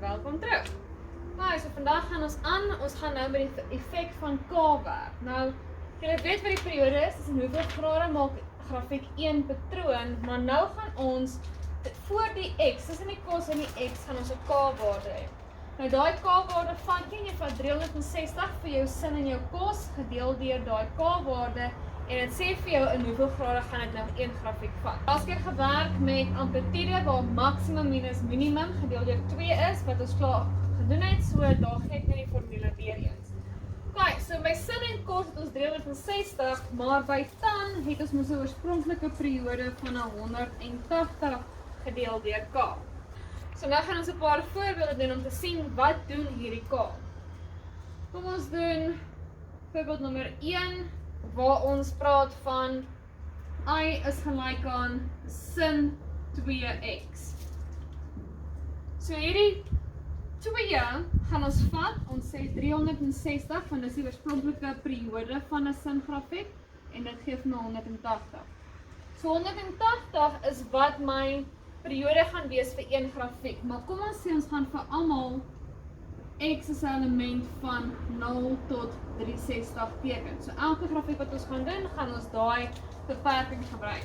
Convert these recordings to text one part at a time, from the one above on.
Welkom terug. Nou, so vandag gaan ons gaan nou met die effek van K werk. Nou, julle weet wat die periode is, dis in hoeveel grade maak grafiek 1 patroon, maar nou gaan ons voor die X, tussen die kos en die X, gaan ons 'n K-waarde hê. Nou, daai K-waarde vat jy vat 360 vir jou sin en jou kos, gedeel deur daai K-waarde, en dit sê vir jou in hoeveel grade gaan dit nou 1 grafiek vat. As ek gewerk met amplitude waar maksimum minus minimum gedeel deur 2 is, wat ons klaar gedoen het, so daar gee ek nou die formule weer eens. Kijk, so by sin en kos het ons 360, maar by tan het ons ons oorspronklike periode van 180 gedeel deur K. So nou gaan ons 'n paar voorbeelde doen om te sien wat doen hierdie K. Kom ons doen voorbeeld nommer 1, waar ons praat van I is gelyk aan sin 2x. So hierdie 2 gaan ons vat, ons sê 360, want dis die oorspronklike periode van 'n singrafiek, en dit gee vir my 180. So 180 is wat my periode gaan wees vir 1 grafiek, maar kom ons sê ons gaan vir almal X is 'n element van 0 tot 360 teken. So elke grafiek wat ons gaan doen, gaan ons daai beperking gebruik.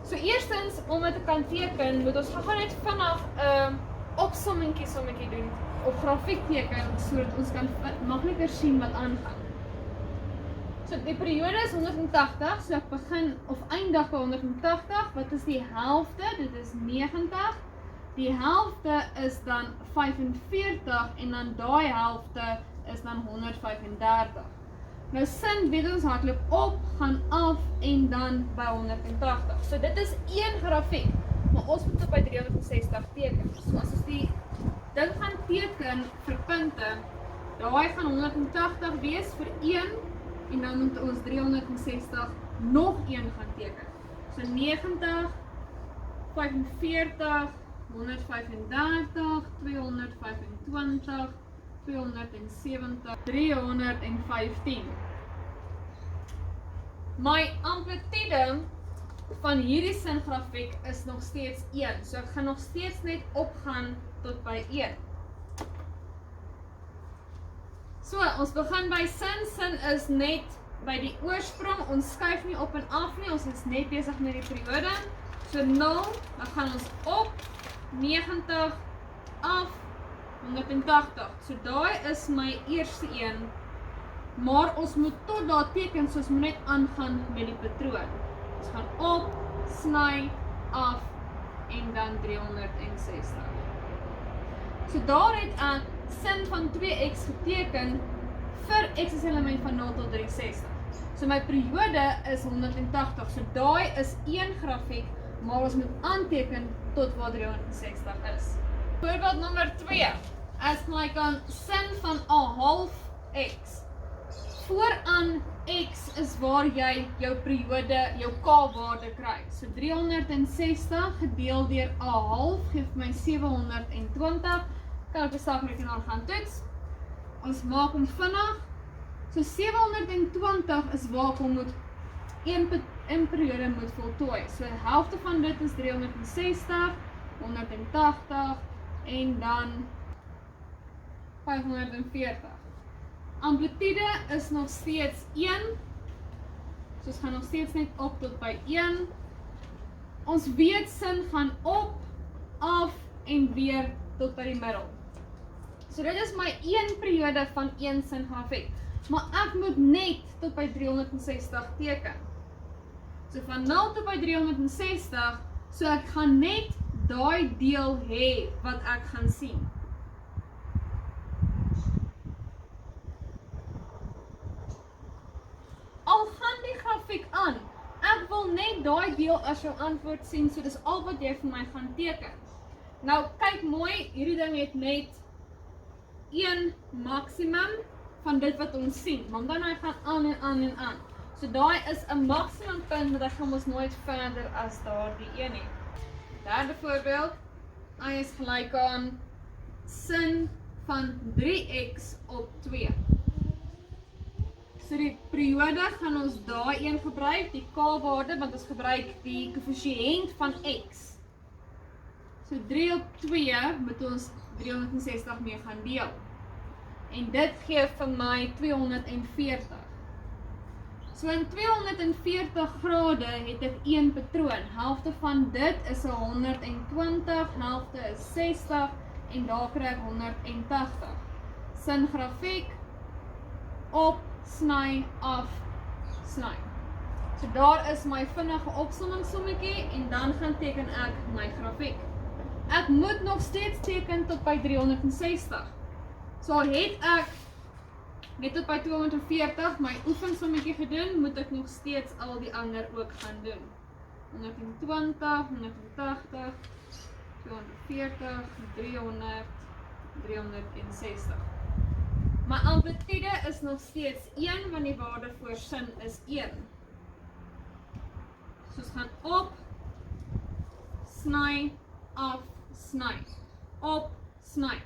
So eerstens, om dit te kan teken, moet ons gaan net vinnig 'n opsommingkie doen op grafiek teken, sodat ons kan makliker sien wat aangaan. So die periode is 180, so ek begin of eindig by 180, wat is die helfte? Dit is 90. Die helfte is dan 45 en dan daai helfte is dan 135. Nou sin weet ons hardloop op, gaan af en dan by 180. So dit is 1 grafiek, maar ons moet op by 360 teken. So as ons die ding gaan teken vir punte, daai gaan 180 wees vir 1 en dan moet ons 360 nog 1 gaan teken. So 90, 45, 135, 225, 270, 315. My amplitude van hierdie singrafiek is nog steeds 1, so ek gaan nog steeds net opgaan tot by 1. So, ons begin by sin. Sin is net by die oorsprong, ons skuif nie op en af nie, ons is net besig met die periode. So 0, dan gaan ons op, 90, af, 180. So daai is my eerste een, maar ons moet tot daar teken, so ons moet net aangaan met die patroon. Ons gaan op, sny, af, en dan 360. So daar het ek sin van 2x geteken vir x is element van 0 tot 360. So my periode is 180, so daai is 1 grafiek, maar ons moet aanteken tot waar 360 is. Voorbeeld nommer 2, is gelyk aan sin van 1/2 x. Vooraan x is waar jy jou periode, jou k-waarde kry. So 360 gedeel deur 1/2 gee vir my 720. Kan op die saakrekenaar gaan toets. Ons maak hom vinnig. So 720 is waar kom moet 1 periode moet voltooi. So die helfte van dit is 360, 180 en dan 540. Amplitude is nog steeds 1. So ons gaan nog steeds net op tot by 1. Ons weet sin gaan op, af en weer tot by die middel. So dit is my 1 periode van 1 singrafiek. Maar ek moet net tot by 360 teken. So van 0 tot by 360, so ek gaan net daai deel hê wat ek gaan sien. Al gaan die grafiek aan, ek wil net daai deel as jou antwoord sien, so dis al wat jy vir my gaan teken. Nou kyk mooi, hierdie ding het net 1 maksimum van dit wat ons sien, want dan hy gaan aan en aan en aan. So daai is 'n maksimum punt, maar hy gaan ons nooit verder as daardie een nie. Derde voorbeeld, hy is gelyk aan sin van 3x op 2. So die periode gaan ons daai een gebruik, die k-waarde, want ons gebruik die koëffisiënt van x. So 3 op 2 moet ons 360 mee gaan deel. En dit gee vir my 240. So in 240 grade het ek een patroon. Helfte van dit is 120, helfte is 60 en daar kry ek 180. Sin grafiek, op, sny, af, sny. So daar is my vinnige opsommingssommetjie en dan gaan teken ek my grafiek. Ek moet nog steeds teken tot by 360. So al het ek net tot by 240 my oefensommetjie gedoen, moet ek nog steeds al die ander ook gaan doen. 120, 180, 240, 300, 360. My amplitude is nog steeds 1, want die waarde voor sin is 1. So ons gaan op, sny, af, sny. Op, sny.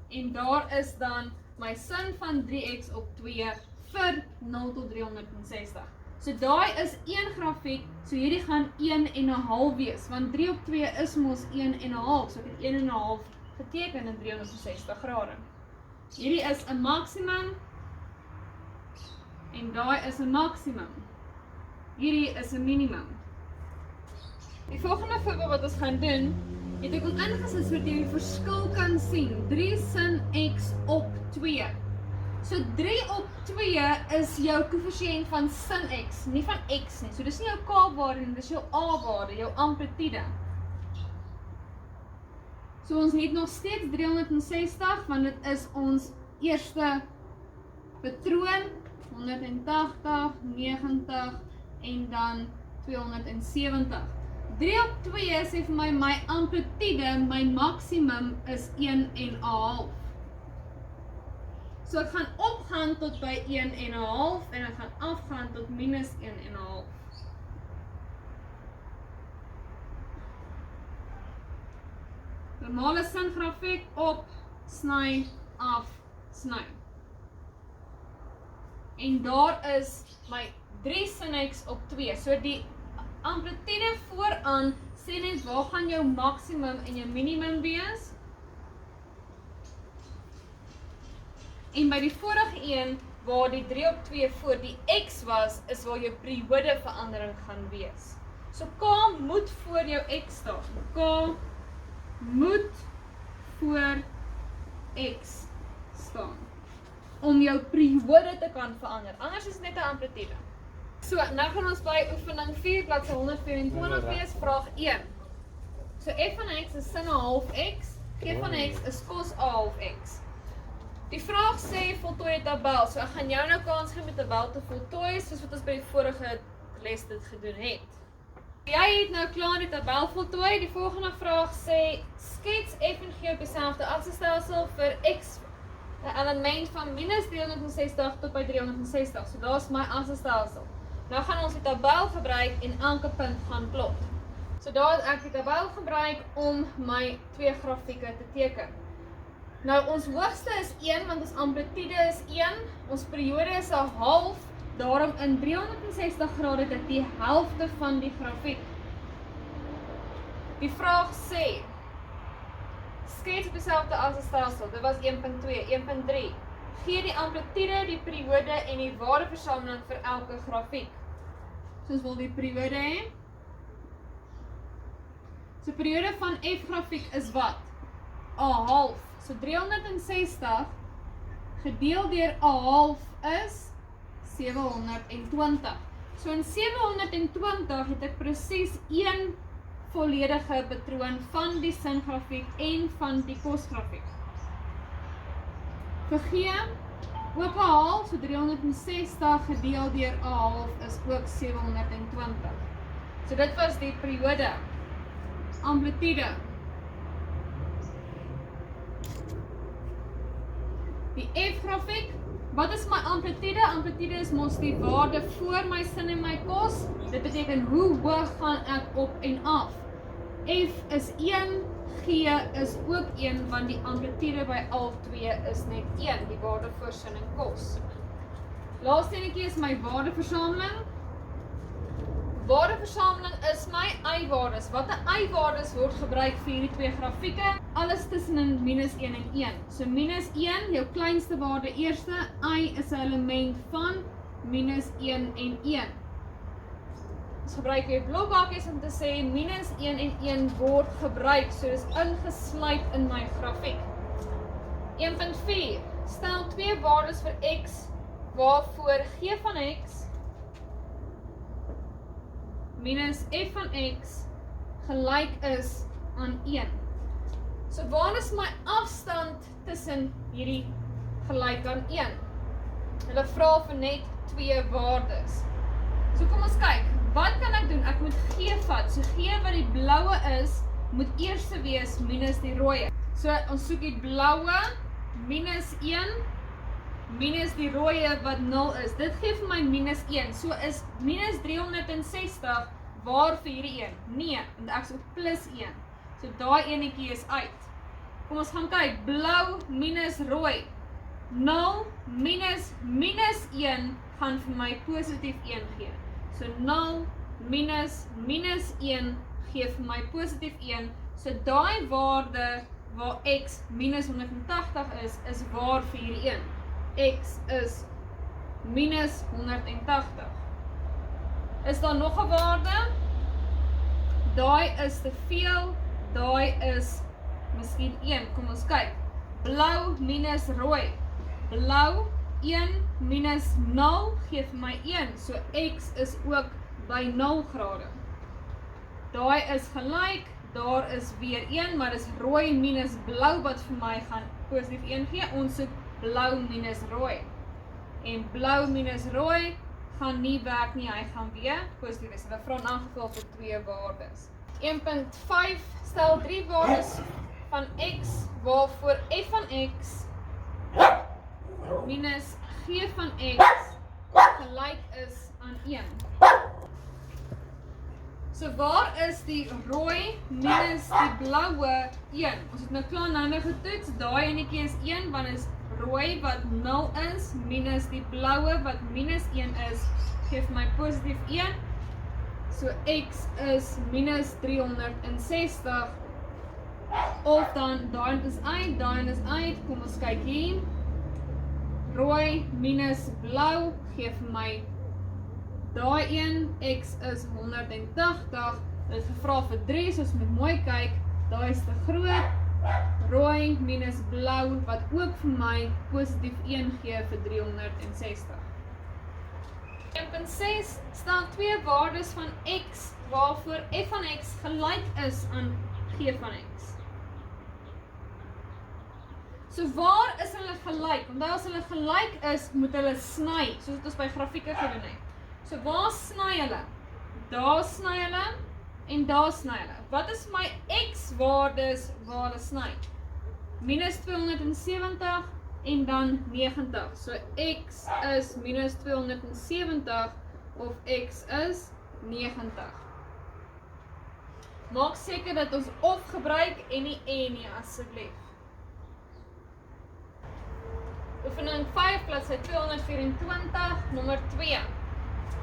En daar is dan my sin van 3x op 2 vir 0 tot 360. So daai is 1 grafiek, so hierdie gaan 1,5 wees, want 3 op 2 is mos 1,5, so ek het 1,5 geteken in 360 grade. Hierdie is 'n maksimum, en daai is 'n maksimum. Hierdie is 'n minimum. Die volgende voorbeeld wat ons gaan doen, het ek hom ingesit sodat jy die verskil kan sien. 3 sin x op 2. So 3 op 2 is jou koëffisiënt van sin x, nie van x nie. So dis nie jou k-waarde nie, dis jou a-waarde, jou amplitude. So ons het nog steeds 360, want dit is ons eerste patroon, 180, 90 en dan 270. 3 op 2 sê vir my amplitude, my maksimum is 1,5. So ek gaan opgaan tot by 1,5 en ek gaan afgaan tot minus 1,5. Normale sin grafiek, op, sny, af, sny. En daar is my 3 sin x op 2. So die amplitude vooraan sê net waar gaan jou maksimum en jou minimum wees. En by die vorige een, waar die 3 op 2 voor die x was, is waar jou periode verandering gaan wees. So k moet voor jou x staan. K moet voor x staan. Om jou periode te kan verander. Anders is dit net 'n amplitude. So, nou gaan ons by oefening 4, bladsy 124 wees, vraag 1. So, f van x is sin 'n half x, g van x is cos 'n half x. Die vraag sê, voltooi die tabel. So, ek gaan jou nou kans gee om die tabel te voltooi, soos wat ons by die vorige les dit gedoen het. Jy het nou klaar die tabel voltooi. Die volgende vraag sê, skets f en g op dieselfde aksestelsel vir x, 'n element van minus 360 tot by 360. So, daar is my aksestelsel. Nou gaan ons die tabel gebruik en elke punt gaan plot. So daar het ek die tabel gebruik om my 2 grafieke te teken. Nou ons hoogste is 1, want ons amplitude is 1, ons periode is 'n half, daarom in 360 grade dit die helfte van die grafiek. Die vraag sê, skets op dieselfde aksestelsel, dit was 1.2, 1.3. Gee die amplitude, die periode en die waardeversameling vir elke grafiek. So ons wil die periode hê. So periode van f grafiek is wat? 'n half. So 360 gedeel deur 'n half is 720. So in 720 het ek presies 1 volledige patroon van die sin grafiek en van die kos grafiek. Vir g, ook 'n half, so 360 gedeel deur 'n half is ook 720. So dit was die periode. Amplitude. Die f grafiek, wat is my amplitude? Amplitude is mos die waarde voor my sin en my kos. Dit beteken hoe hoog gaan ek op en af. F is 1, G is ook 1, want die amplitude by al 2 is net 1, die waarde voor sin en kos. Laaste enetjie is my waardeversameling. Waardeversameling is my y-waardes. Watter y-waardes word gebruik vir hierdie twee grafieke? Alles tussenin minus 1 en 1. So minus 1, jou kleinste waarde eerste, y is 'n element van minus 1 en 1. Ons gebruik weer blokhakies om te sê minus 1 en 1 word gebruik, so dis ingesluit in my grafiek. 1.4. Stel twee waardes vir x waarvoor g van x minus f van x gelyk is aan 1. So waar is my afstand tussen hierdie gelyk aan 1? Hulle vra vir net twee waardes. So kom ons kyk, wat kan ek doen? Ek moet g vat, so g wat die bloue is, moet eers wees minus die rooi. So ons soek die bloue minus 1 minus die rooi wat 0 is. Dit gee vir my minus 1. So is minus 360 waar vir hierdie 1? Nee, want ek soek plus 1. So daai enetjie is uit. Kom ons gaan kyk. Blou minus rooi. 0 minus minus 1 gaan vir my positief 1 gee. So 0 minus minus 1 gee vir my positief 1. So daai waarde waar x minus 180 is waar vir hierdie 1. X is minus 180. Is daar nog 'n waarde? Daai is te veel, daai is miskien 1. Kom ons kyk. Blou minus rooi. Blou 1 minus 0 gee vir my 1. So x is ook by 0 grade. Daai is gelyk, daar is weer 1, maar dis rooi minus blou wat vir my gaan positief 1 gee. Ons soek blou minus rooi. En blou minus rooi gaan nie werk nie, hy gaan weer positief wees. Hulle vra in aangeval vir twee waardes. 1.5 stel drie waardes van x waarvoor f van x minus g van x gelyk is aan 1. So waar is die rooi minus die bloue 1? Ons het nou klaar nou getoets, daai enetjie is 1, want is rooi wat 0 is, minus die bloue wat minus 1 is, gee vir my positief 1. So x is minus 360, of dan, daai is uit, daai is uit, kom ons kyk hier. Rooi minus blou gee vir my daai 1, x is 180, dit is gevra vir 3, so ons moet mooi kyk, daai is te groot, rooi minus blou, wat ook vir my positief 1 gee vir 360. 1.6 stel twee waardes van x, waarvoor f van x gelyk is aan g van x. So waar is hulle gelyk? Want as hulle gelyk is, moet hulle sny, soos wat ons by grafieke gedoen het. So waar sny hulle? Daar sny hulle en daar sny hulle. Wat is my x waardes waar hulle sny? Minus 270 en dan 90. So x is minus 270 of x is 90. Maak seker dat ons of gebruik en nie asseblief. Oefening 5, bladsy 224, nommer 2.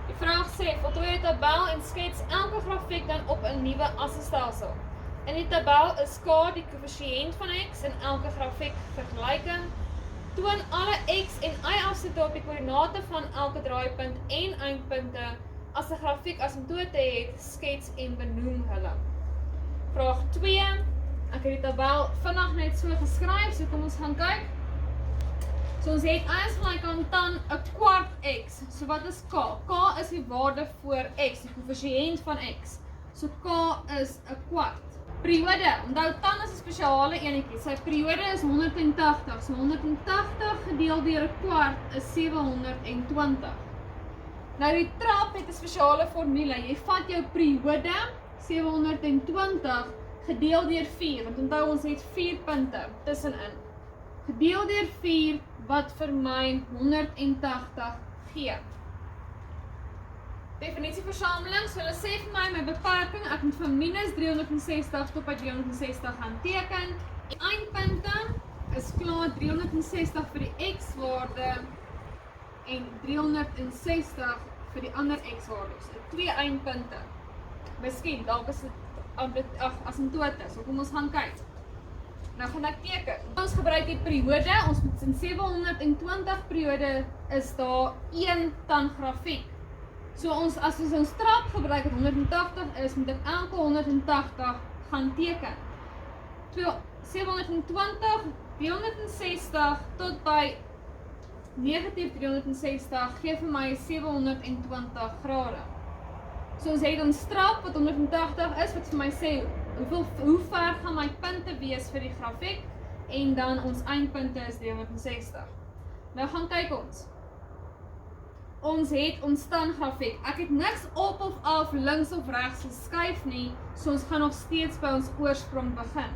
Die vraag sê, voltooi 'n tabel en skets elke grafiek dan op 'n nuwe assestelsel. In die tabel is K die koëffisiënt van x en elke grafiek vergelyking. Toon alle x en y afsette op die koördinate van elke draaipunt en eindpunte. As 'n grafiek asymptote het, skets en benoem hulle. Vraag 2. Ek het die tabel vinnig net so geskryf, so kom ons gaan kyk. So ons het y is gelyk aan dan 'n kwart x. So wat is k? K is die waarde voor x, die koëffisiënt van x. So k is 'n kwart. Periode, onthou tan is 'n spesiale enetjie. Sy periode is 180. So 180 gedeel deur 'n kwart is 720. Nou die trap het 'n spesiale formule. Jy vat jou periode 720 gedeel deur 4, want onthou ons het 4 punte tussenin. Gedeel deur 4 wat vir my 180 gee. Definitieversameling, so hulle sê vir my beperking, ek moet van minus 360 tot by 360 gaan teken. Die eindpunte is klaar 360 vir die x-waarde en 360 vir die ander x-waarde. So 2 eindpunte. Miskien, dalk is dit asymptote, so kom ons gaan kyk. Nou gaan ek teken. Ons gebruik die periode, ons moet in 720 periode is daar 1 tangrafiek. So as ons ons trap gebruik wat 180 is, moet ek elke 180 gaan teken. 720, 360 tot by negatief 360 gee vir my 720 grade. So ons het ons trap wat 180 is, wat vir my sê hoe ver gaan my punte wees vir die grafiek, en dan ons eindpunte is 360. Nou gaan kyk ons. Ons het ons tangrafiek. Ek het niks op of af, links of regs geskuif nie, so ons gaan nog steeds by ons oorsprong begin.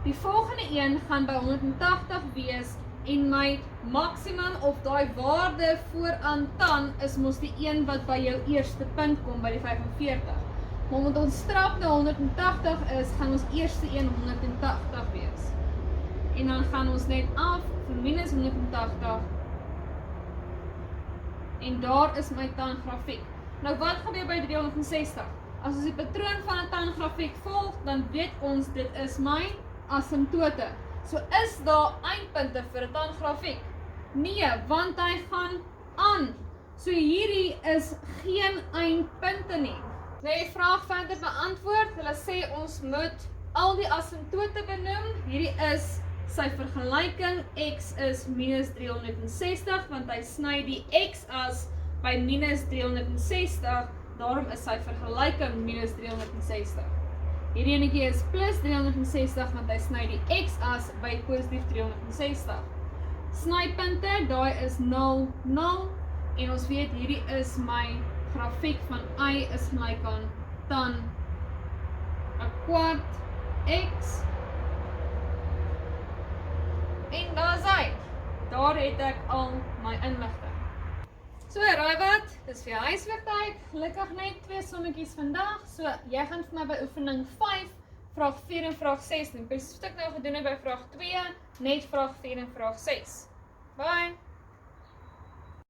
Die volgende een gaan by 180 wees, en my maksimum of daai waarde vooraan tan is mos die een wat by jou eerste punt kom, by die 45. Maar omdat ons strap na 180 is, gaan ons eerste een 180 wees. En dan gaan ons net af vir minus 180. En daar is my tangrafiek. Nou wat gebeur by 360? As ons die patroon van 'n tangrafiek volg, dan weet ons dit is my asymptote. So is daar eindpunte vir 'n tangrafiek? Nee, want hy gaan aan. So hierdie is geen eindpunte nie. Nou die vraag verder beantwoord, hulle sê ons moet al die asymptote benoem. Hierdie is sy vergelyking, x is minus 360, want hy sny die x-as by minus 360, daarom is sy vergelyking minus 360. Hierdie enetjie is plus 360, want hy sny die x-as by positief 360. Snypunte, daai is 0, 0, en ons weet hierdie is my grafiek van y is gelyk aan tan 'n kwart x, en daar is hy. Daar het ek al my inligting. So, raai wat? Dis vir jou huiswerktyd. Gelukkig net 2 sommetjies vandag. So, jy gaan vir my by oefening 5, vraag 4 en vraag 6 doen. Presies wat ek nou gedoen het by vraag 2, net vraag 4 en vraag 6. Bye!